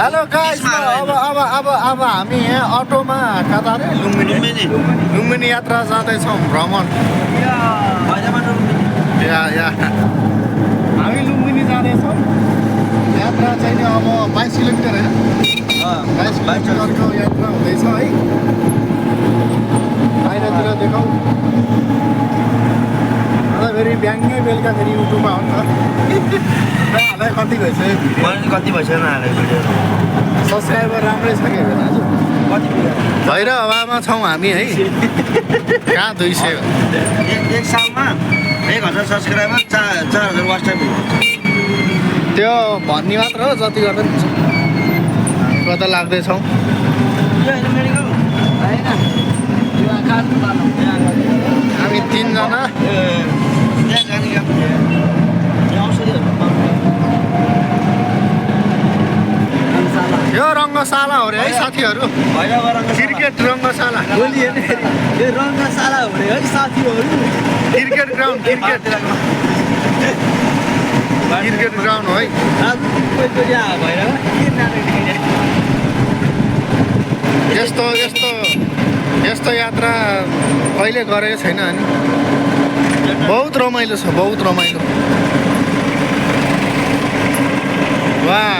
hello guys अब हामी यहाँ अटोमा कता रे लुम्बिनी यात्रा जाँदैछौँ भ्रमण या हामी लुम्बिनी जाँदैछौँ यात्रा चाहिँ नि अब 22 किलोमिटर होइन 22 किलोमिटरको यात्रा हुँदैछ है बाहिरतिर देखाउ अन्त फेरि बिहानै बेलुका फेरि युट्युबमा आउँछ कति भइसक्यो सब्सक्राइबर राम्रै छ कि भैरव हवामा छौँ हामी है कहाँ 200 एक सालमा 1000 सब्सक्राइबर 4000 वाच टाइम त्यो भन्ने मात्र हो जति गर्दा पनि हामी कता लाग्दैछौँ हामी 3 जना यो रङ्गशाला हो रे है साथीहरू क्रिकेट रङ्गशाला रङ्गशाला हो रे है साथीहरू क्रिकेट ग्राउन्ड क्रिकेट ग्राउन्ड हो है यस्तो यात्रा कहिले गरेको छैन अनि बहुत रमाइलो छ बहुत रमाइलो वाह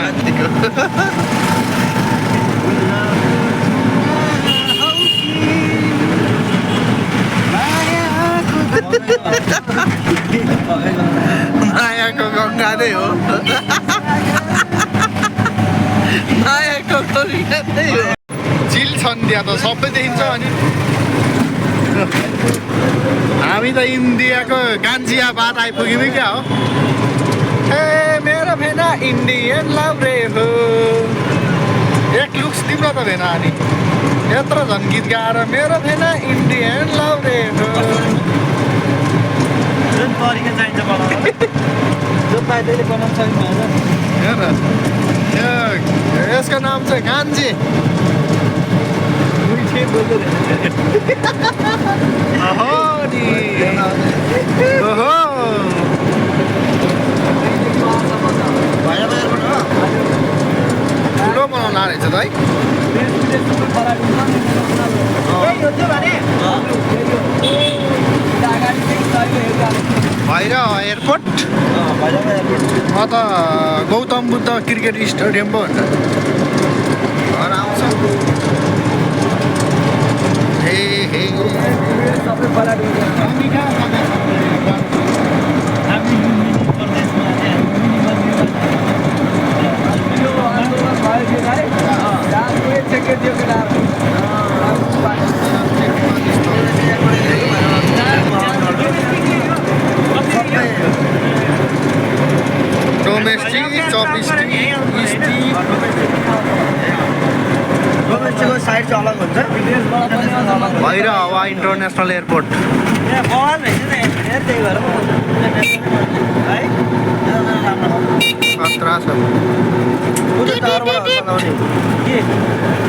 मायाको गङ्गा नै हो मायाको गङ्गा नै हो झिल छन् त्यहाँ त सबै देखिन्छ अनि हामी त इन्डियाको गान्जियाबाद आइपुग्यौँ क्या हो ए मेरो भेना इन्डियन लभ रे हो एक लुक्स तिम्रो त भेना अनि यत्रो झन् गीत गाएर मेरो भेना इन्डियन लभ रे हो यसको नाम चाहिँ गान्जी ठुलो बनाउनु रहेछ त है भैरव एयरपोर्ट त गौतम बुद्ध क्रिकेट स्टेडियम पो हुन्छ घर आउँछ डोमेस्टिक डोमेस्टिकको साइड चाहिँ अलग हुन्छ भैरव हवा इन्टरनेसनल एयरपोर्ट खतरा छ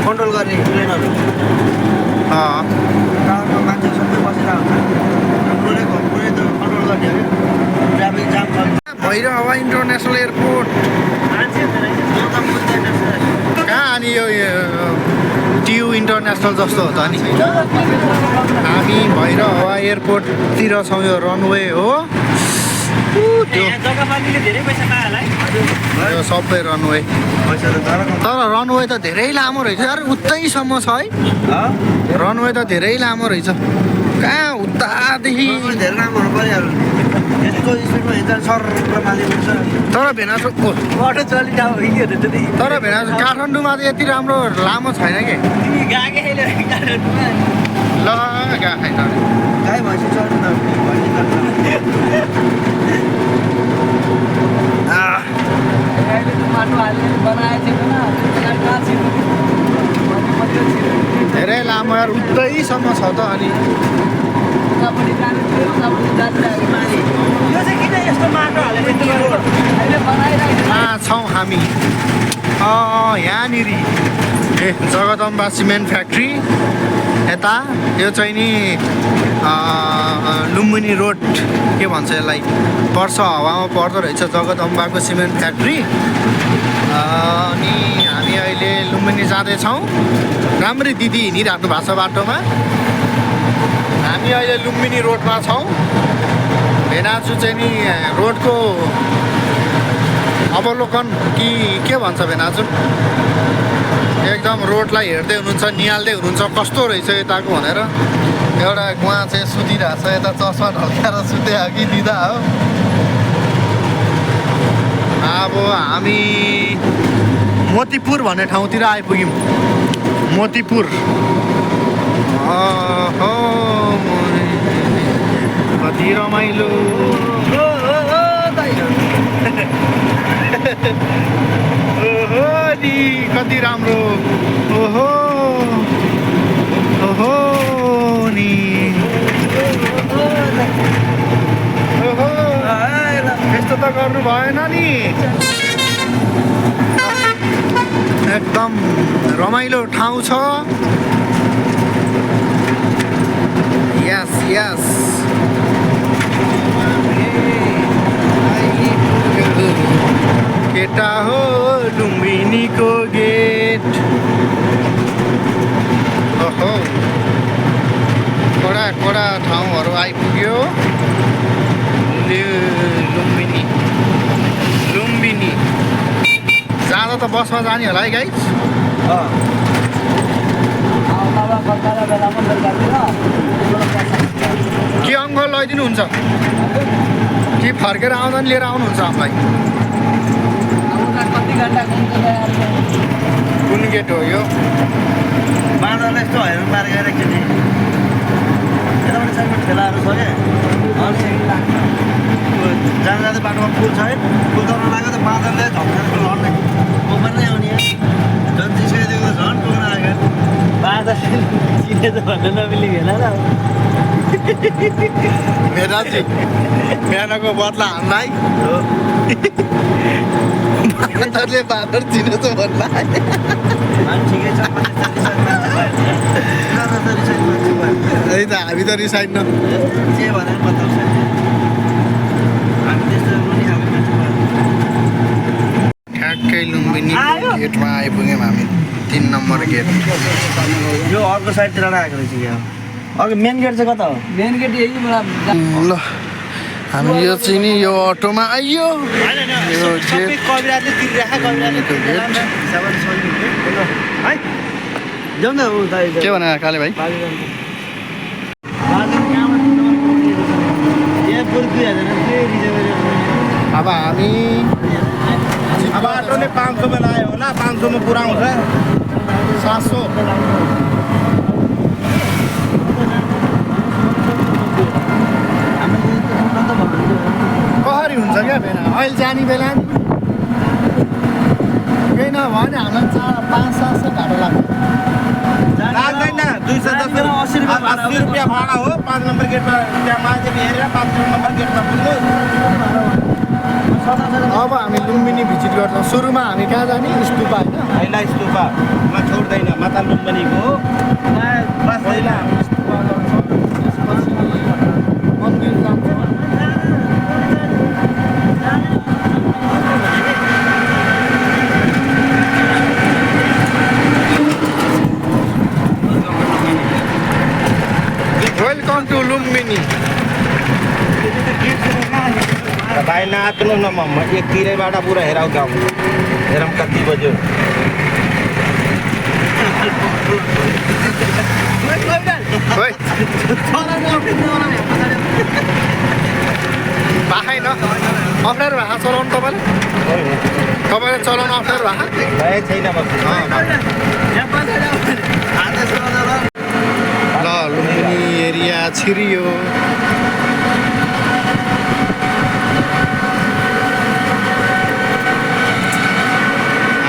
कन्ट्रोल गर्ने प्लेनहरू टावरमा मान्छे सबै बसिरहेको हुन्छ पुरै कन्ट्रोल गर्ने हो ट्राफिक जाम छ भैरव हवा इन्टरनेसनल एयरपोर्ट कहाँ अनि यो टियु इन्टरनेसनल जस्तो हो त नि हामी भैरव हवा एयरपोर्टतिर छौँ यो रनवे हो यो सबै रनवे तर रनवे त धेरै लामो रहेछ यार उतैसम्म छ है रनवे त धेरै लामो रहेछ कहाँ उतादेखि धेरै राम्रो परिहाल्यो यस्तो स्पिडमा हिँड्दा सर तर भेना काठमाडौँमा त यति राम्रो लामो छैन कि ल गएको छैन गाई भैँसी चढ्नु धेरै लामो यार उतैसम्म छ त अनि छौँ हामी यहाँनिर जगदम्बा सिमेन्ट फ्याक्ट्री यता यो चाहिँ नि लुम्बिनी रोड के भन्छ यसलाई पर्छ हावामा पर्दो रहेछ जगदम्बाको सिमेन्ट फ्याक्ट्री अनि हामी जाँदैछौँ राम्रै दिदी हिँडिराख्नु भएको छ बाटोमा हामी अहिले लुम्बिनी रोडमा छौँ भेनाजु चाहिँ नि रोडको अवलोकन कि के भन्छ भेनाजु एकदम रोडलाई हेर्दै हुनुहुन्छ निहाल्दै हुनुहुन्छ कस्तो रहेछ यताको भनेर एउटा उहाँ चाहिँ सुतिरहेको छ यता चस्मा ढल्काएर सुते हो कि दिदा हो अब हामी मोतीपुर भन्ने ठाउँतिर आइपुग्यौँ मोतीपुर कति रमाइलो ओहो नि कति राम्रो ओहो ओहो नि ओहो यस्तो त गर्नु भएन नि एकदम रमाइलो ठाउँ छ यस यस केटा हो लुम्बिनीको गेट ओहो कडा कडा ठाउँहरू आइपुग्यो लुम्बिनी लुम्बिनी जाँदा त बसमा जाने होला है गाइस के अङ्कल लैदिनुहुन्छ कि फर्केर आउँदा नि लिएर आउनुहुन्छ हामीलाई कुन गेट हो यो बाँदरले यस्तो हैरान पारेर एकचोटि यतापट्टि साइडमा ठेलाहरू छ क्या जाँदा जाँदै बाटोमा पुल छ है पुल चढ्न लाग्यो त बाँदरले झम्काएको लड्ने ओभर नै आउने झन् जिस्काइदिएको त झन् पुग्न लाग्यो बाँदर चिने त भन्न नमिली भेला र भेनाजी बिहानको बदला हामीलाई बाँदरले बाँदर चिनेछ भन्ला ठिकै छ है त हामी त रिसाइन्न जे भने मतलब हामी त्यस्तो रुनी खालको मान्छे ठ्याक्कै लुम्बिनी गेटमा आइपुग्यौँ हामी 3 नम्बर गेट यो अर्को साइडतिर आएको रहेछ क्या अर्को मेन गेट चाहिँ कता हो मेन गेट यही ल हामी यो चाहिँ नि यो अटोमा आइयो यो गेट के भने काले भाइ अब हामी अब ऑटोले 500 में लाए हो ना 500 में पूरा हुन्छ 700 कहरी हुन्छ क्या भेना अहिले जाने बेला नि केही नभयो भने हामीलाई 500-700 घाटा लाग्छ लाग्दैन 280 रुपियाँ भाडा हो 5 नम्बर गेटमा त्यहाँ मान्छे हेरेर 5 नम्बर गेटमा पुग्नु अब हामी लुम्बिनी भिजिट गर्छौँ सुरुमा हामी कहाँ जाने स्तुपा होइन पहिला स्तुपामा छोड्दैन माता लुम्बिनीको हो पहिला हामी स्तुपा गर्छौँ त्यसपछि मन्दिर जान्छौँ वेलकम टु लुम्बिनी भाइ नाच्नु न म एक तिरैबाट पुरा हेराउ गाउँ हेरौँ कति बज्यो बाखाइन अप्ठ्यारो भाषा चलाउनु तपाईँले चलाउनु अप्ठ्यारो भाषा भए छैन ल लुम्बिनी एरिया छिरियो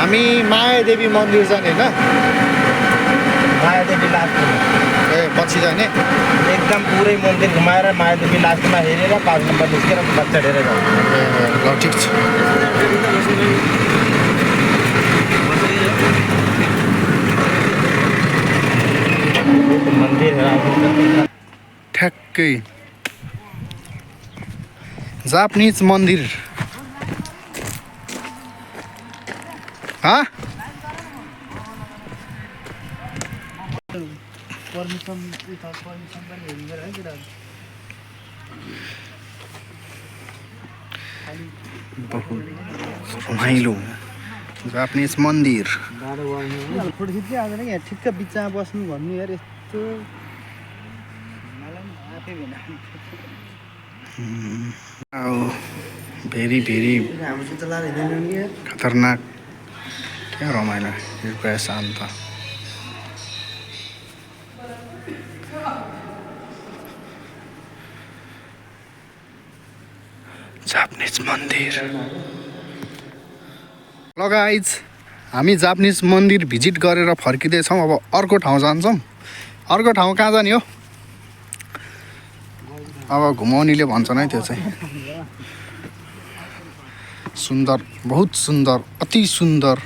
हामी मायादेवी मन्दिर जाने होइन मायादेवी लास्टमा ए पछि जाने एकदम पुरै मन्दिर घुमाएर मायादेवी लास्टमा हेरेर 5 नम्बर निस्केर बच्चा हेरेर जाउँ ल ठिक छ मन्दिर ठ्याक्कै जापानिज मन्दिर पर्मिसन पर्मिसन पनि हेर्नु पऱ्यो है केटाहरू बहुत रमाइलो जापानिज मन्दिर फोटो खिच्दै आउँदैन कि यहाँ ठिक्क बिचमा बस्नु भन्नु यार यस्तो मलाई पनि आफै भएन भेरी भेरी हाम्रो जुत्ता लाएर हिँड्दैन कि यार खतरनाक क्या रमाइलो कृपया शान्त जापानिज मन्दिर ल गाइज हामी जापानिज मन्दिर भिजिट गरेर फर्किँदैछौँ अब अर्को ठाउँ जान्छौँ अर्को ठाउँ कहाँ जाने हो अब घुमाउनेले भन्छन् है त्यो चाहिँ सुन्दर बहुत सुन्दर अति सुन्दर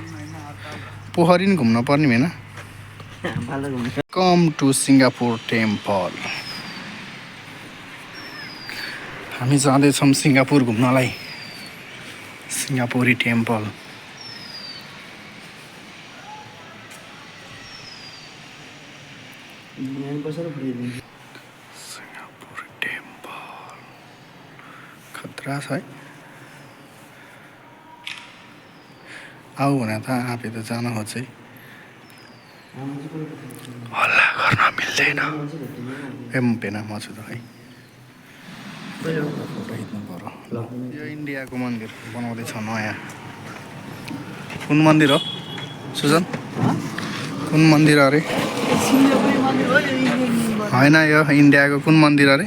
पोखरी नि घुम्न पर्ने होइन कम टु सिङ्गापुर टेम्पल हामी जाँदैछौँ सिङ्गापुर घुम्नलाई सिङ्गापुरी टेम्पल सिङ्गापुर टेम्पल खतरा छ है आऊ भने त आफै त जान खोज्छ है हल्ला गर्न मिल्दैन ए पेना म छु त है फोटो खिच्नु पर्यो यो इन्डियाको मन्दिर बनाउँदैछ नयाँ कुन मन्दिर हो सुजन कुन मन्दिर अरे होइन यो इन्डियाको कुन मन्दिर अरे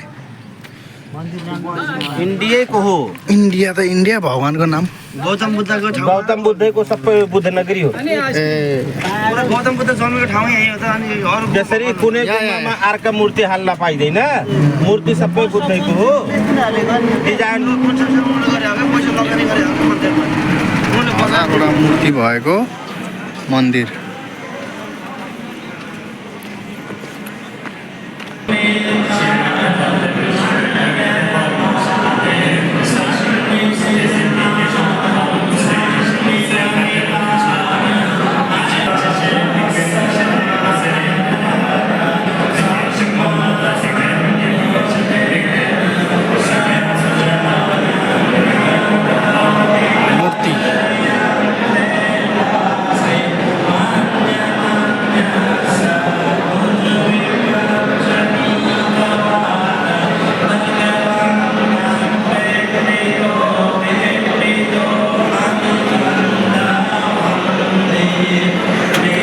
इन्डियाको हो इन्डिया त इन्डिया भगवानको नाम गौतम बुद्धको ठाउँ गौतम बुद्धको सबै बुद्ध नगरी हो ए पुरा गौतम बुद्ध जन्मेको ठाउँ यही हो त अनि अरू जसरी कुनै गुम्बामा अर्का मूर्ति हाल्न पाइँदैन मूर्ति सबै बुद्धको हो डिजाइन पैसा लगानी गरे हजारवटा मूर्ति भएको मन्दिर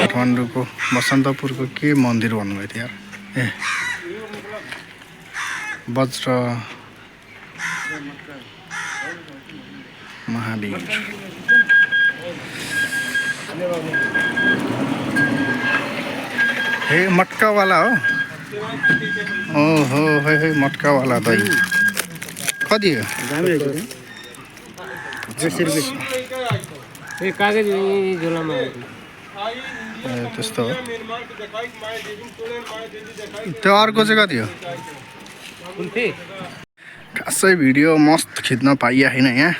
काठमाडौँको बसन्तपुरको के मन्दिर भन्नुभयो थियो यार ए वज्र महावीर हे मटकावाला हो ओहो हे मटकावाला दही कति हो ए त्यस्तो हो त्यो अर्को चाहिँ कति हो खासै भिडियो मस्त खिच्न पाइया छैन यहाँ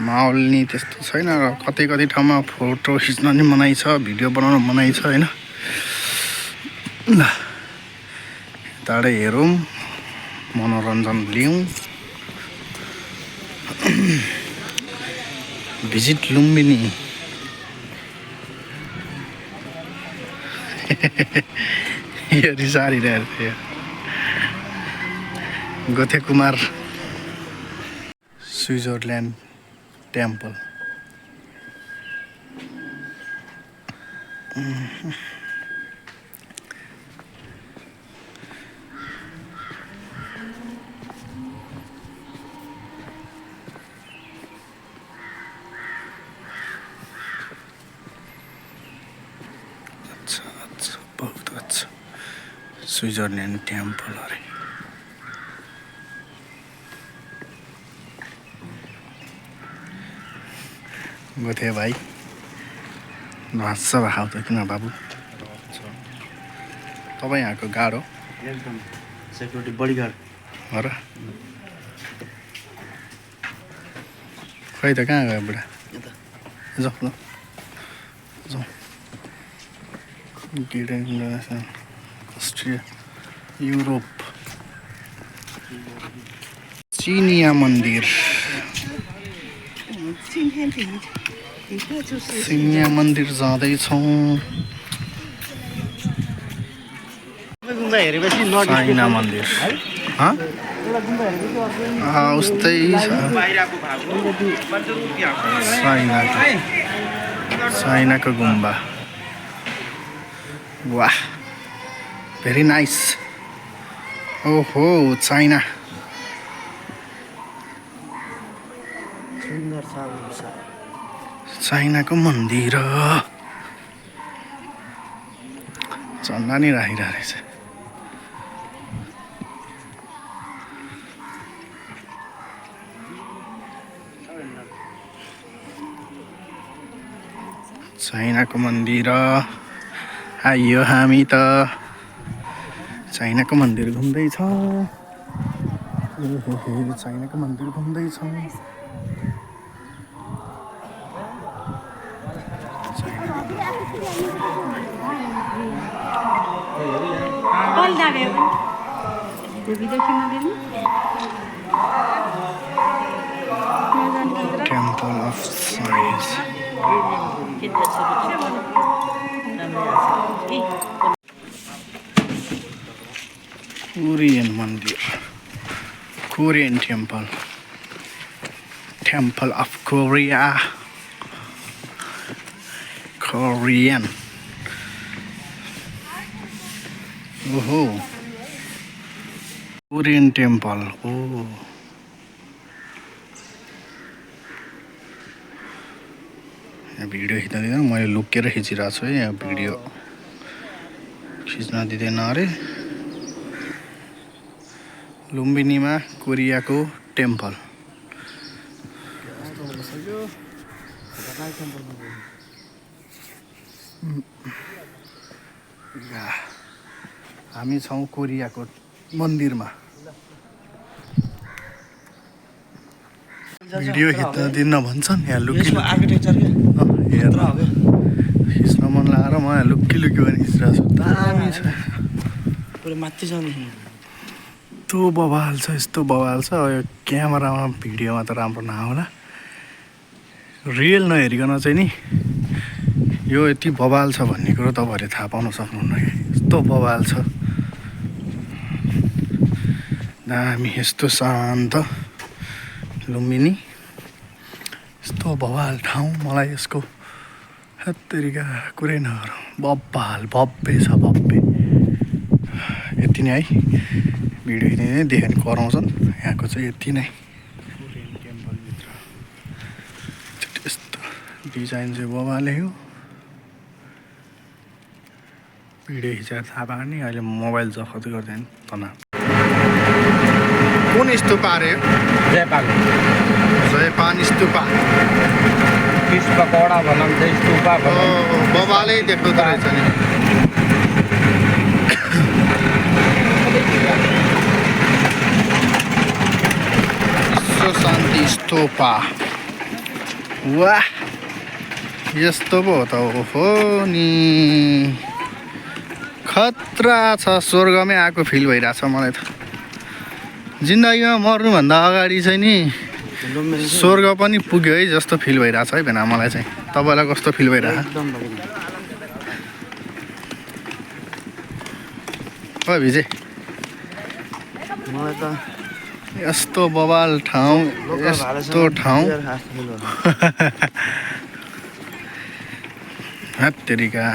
माहौल नि त्यस्तो छैन र कतै कतै ठाउँमा फोटो खिच्न नि मनाइ छ भिडियो बनाउन मनाइ छ होइन ल टाढै हेरौँ मनोरञ्जन लिउँ भिजिट लुम्बिनी यो रिसारिरहेको थियो गोथे कुमार स्विजरल्यान्ड टेम्पल अच्छा बहुत अच्छा स्विजरल्यान्ड टेम्पल अरे गोथे भाइ हाँस्छ भाउ त किन बाबु तपाईँ यहाँको गार्ड हो एकदम सेक्युरिटी बडीगार्ड हो र खै त कहाँ गयो बुढा जाउँ ल जाउँ अस्ट्रिया युरोप चिनिया मन्दिर चिनिया मन्दिर जाँदैछौँ गुम्बा हेरेपछि नर्थ चाइना मन्दिर उस्तै छ चाइनाको गुम्बा वाह भेरी नाइस ओहो चाइना चाइनाको मन्दिर झन्डा नि राखिरहेको रहेछ चाइनाको मन्दिर आइयो हामी त चाइनाको मन्दिर घुम्दैछौँ चाइनाको मन्दिर घुम्दैछौँ टेम्पल अफ साइन्स कोरियन मन्दिर Korean temple temple of Korea Korean ओहो कोरियन टेम्पल ओ यहाँ भिडियो खिच्न दिँदैन मैले लुकेर खिचिरहेको छु है यहाँ भिडियो खिच्न दिँदैन अरे लुम्बिनीमा कोरियाको टेम्पल हामी छौँ कोरियाको मन्दिरमा भिडियो खिच्न दिन्न भन्छन् यहाँ लुकी आर्किटेक्चर खिच्न मन लागेर म यहाँ लुकी भने खिचिरहेको छु दामी छ पुरा माथि छ नि यस्तो बवाल छ यस्तो बवाल छ यो क्यामेरामा भिडियोमा त राम्रो नआउला रियल नहेरिकन चाहिँ नि यो यति बवाल छ भन्ने कुरो तपाईँहरूले थाहा पाउन सक्नुहुन्न कि यस्तो बवाल छ दामी यस्तो शान्त लुम्बिनी यस्तो बवाल ठाउँ मलाई यसको हत्तेरिका कुरै नगरौँ बब्बाल भव्य छ भव्य यति नै है भिडियो खिच्ने देख्यो भने कराउँछन् यहाँको चाहिँ यति नै कोरियन टेम्पलभित्र यस्तो डिजाइन चाहिँ बबाले हो भिडियो खिचेर थाहा पायो नि अहिले मोबाइल जफत गर्दैन तना कुन स्तूपा अरे जयपान स्तूपा पकौडा भनौँ चाहिँ स्तूपा बबालै देख्दो रहेछ नि विश्व शान्ति स्तूपा वाह यस्तो पो हो त ओहो नि खतरा छ स्वर्गमै आएको फिल भइरहेछ मलाई त जिन्दगीमा मर्नुभन्दा अगाडि चाहिँ नि स्वर्ग पनि पुग्यो है जस्तो फिल भइरहेछ है भेना मलाई चाहिँ तपाईँलाई कस्तो फिल भइरहेछ ओ भिजे मलाई त यस्तो बवाल ठाउँ यस्तो ठाउँ हत्तेरिका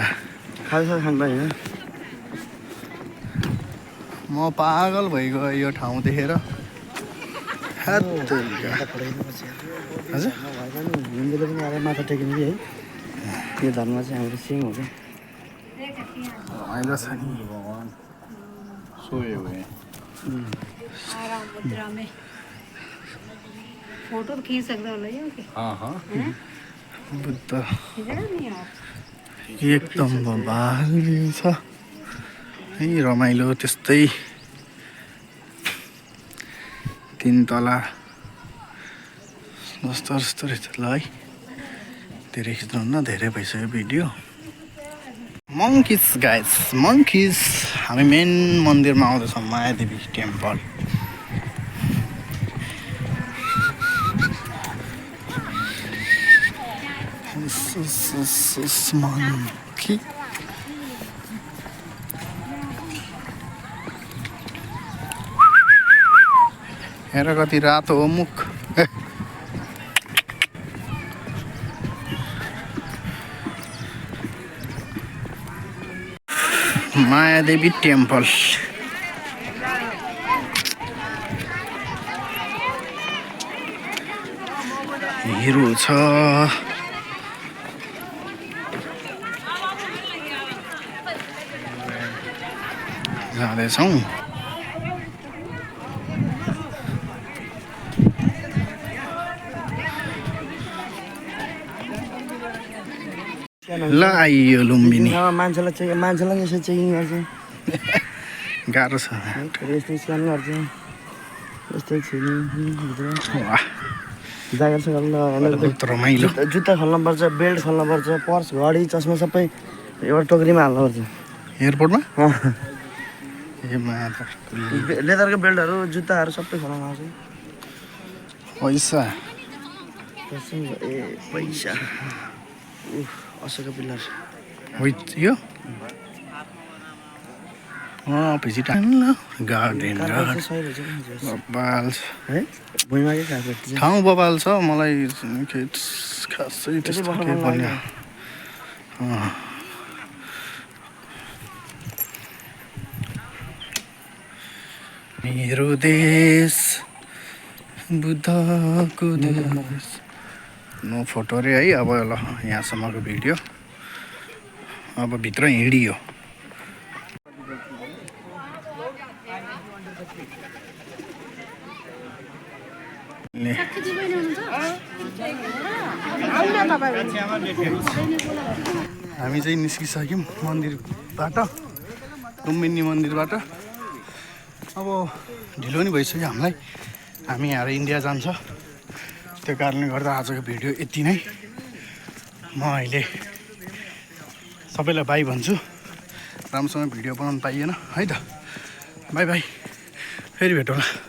म पागल भइगयो यो ठाउँ देखेर हिन्दूले पनि आएर माथा टेकिन्छ है यो धर्म चाहिँ हाम्रो सेम हो क्या रमाइलो छ नि सोए हुए फोटो तो खींच सकते हो ना बुद्ध एकदम बवाल छ है रमाइलो त्यस्तै 3 तला जस्तो जस्तो रहेछ ल है धेरै खिच्नुहुन्न धेरै भइसक्यो भिडियो monkeys guys monkeys हामी मेन मन्दिरमा आउँदैछौँ मायादेवी टेम्पल monkey हेर कति रातो हो मुख मायादेवी टेम्पल हिरो छ जाँदैछौँ ल आइयो लुम्बिनी मान्छेलाई यसो चेकिङ गर्छ गाह्रो छ यस्तै स्क्यान गर्छ यस्तै वाह जागर छ बहुत रमाइलो जुत्ता खोल्नुपर्छ बेल्ट खोल्नुपर्छ पर्स घडी चस्मा सबै एउटा टोकरीमा हाल्नुपर्छ एयरपोर्टमा ए लेदरको बेल्टहरू जुत्ताहरू सबै खोल्न आउँछ पैसा ए पैसा अशोक पिल्लर यो भिजिट गार्डन बबाल है भुइँमा के खाएको ठाउँ बबाल छ मलाई खासै त्यस्तो केही पनि मेरो देश बुद्धको देश नो फोटो रे है अब ल यहाँसम्मको भिडियो अब भित्र हिँडियो हामी चाहिँ निस्किसक्यौँ मन्दिरबाट लुम्बिनी मन्दिरबाट अब ढिलो नि भइसक्यो हामीलाई हामी यहाँ इन्डिया जान्छ त्यो कारणले गर्दा आजको भिडियो यति नै म अहिले सबैलाई बाई भन्छु राम्रोसँग भिडियो बनाउनु पाइएन है त बाई बाई फेरि भेटौँला